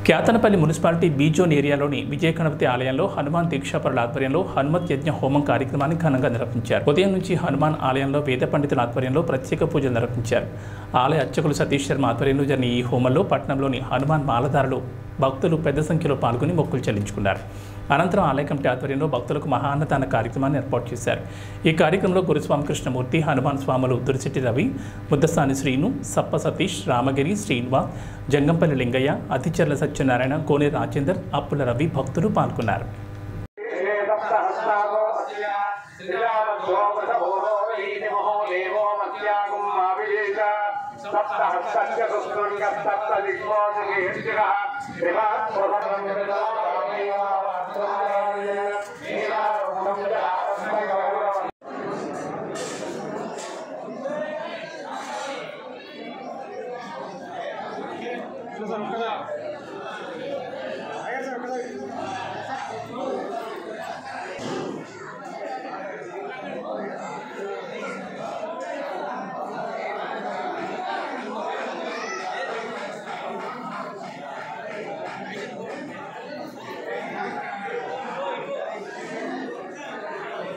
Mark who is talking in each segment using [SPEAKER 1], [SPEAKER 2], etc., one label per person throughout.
[SPEAKER 1] Kyathanpalli municipality బీజోన్ ఏరియాలోని విజయ గణపతి ఆలయంలో హనుమాన్ దీక్షాపరుల ఆధ్వర్యంలో హనుమత్ యజ్ఞ హోమం కార్యక్రమాన్ని ఘనంగా నిర్వహించారు. ఉదయం నుంచి హనుమాన్ ఆలయంలో వేద పండితుల ఆధ్వర్యంలో ప్రత్యేక పూజలు నిర్వహించారు. ఆలయ అర్చకులు సతీష్ శర్మ ఆధ్వర్యంలో జరిగిన ఈ హోమంలో పట్టణంలోని హనుమాన్ మాలధారులు భక్తులు పెద్ద సంఖ్యలో పాల్గొని మొక్కులు చెల్లించుకున్నారు. అనంతరం ఆలయ కమిటీ ఆధ్వర్యంలో భక్తులకు మహాన్నదాన కార్యక్రమాన్ని ఏర్పాటు చేశారు. ఈ కార్యక్రమంలో గురుస్వామి కృష్ణమూర్తి, హనుమాన్ స్వాములు దురిశెట్టి రవి, ముద్దసాని శ్రీను, సప్ప సతీష్, రామగిరి, శ్రీనివాస్, జంగంపల్లి లింగయ్య, అతిచర్ల సత్యనారాయణ, కోనే రాజేందర్, అప్పుల రవి భక్తులు పాల్గొన్నారు.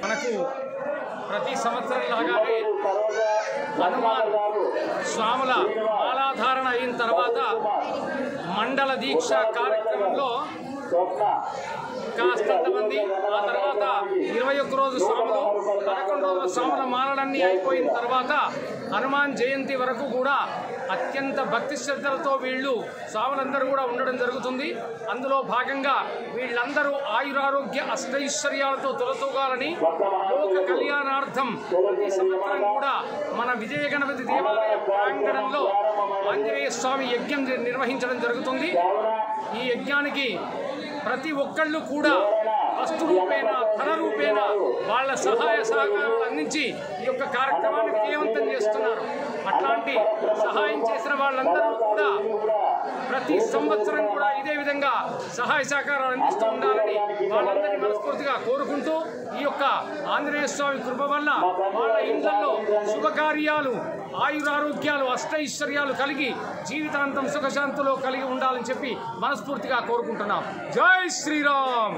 [SPEAKER 2] మనకు ప్రతి సంవత్సరం లాగానే హనుమాన్ స్వాముల మాలాధారణ అయిన తర్వాత మండల దీక్ష కార్యక్రమంలో కాస్తంతమంది, ఆ తర్వాత 21 రోజు స్వాములు, 11 రోజుల స్వాముల మాలలన్నీ అయిపోయిన తర్వాత హనుమాన్ జయంతి వరకు కూడా అత్యంత భక్తి శ్రద్ధలతో వీళ్ళు స్వాములందరూ కూడా ఉండడం జరుగుతుంది. అందులో భాగంగా వీళ్ళందరూ ఆయురారోగ్య అష్టైశ్వర్యాలతో తొలతూగాలని లోక కళ్యాణార్థం ప్రతి సంవత్సరం కూడా మన విజయ గణపతి దేవాలయ ప్రాంగణంలో ఆంజనేయ స్వామి యజ్ఞం నిర్వహించడం జరుగుతుంది. ఈ యజ్ఞానికి ప్రతి ఒక్కళ్ళు కూడా వస్తు రూపేణ, ధన రూపేణ వాళ్ళ సహాయ సహకారాలు అందించి ఈ యొక్క కార్యక్రమాన్ని విజయవంతం చేస్తున్నారు. అట్లాంటి సహాయం చేసిన వాళ్ళందరూ కూడా ప్రతి సంవత్సరం కూడా ఇదే విధంగా సహాయ సహకారాలు అందిస్తూ ఉండాలని వాళ్ళందరినీ మనస్ఫూర్తిగా కోరుకుంటూ, ఈ యొక్క ఆంజనేయ స్వామి కృప వల్ల వాళ్ళ ఇంట్లో శుభకార్యాలు, ఆయురారోగ్యాలు, అష్టైశ్వర్యాలు కలిగి జీవితాంతం సుఖశాంతిలో కలిగి ఉండాలని చెప్పి మనస్ఫూర్తిగా కోరుకుంటున్నాం. జై శ్రీరామ్.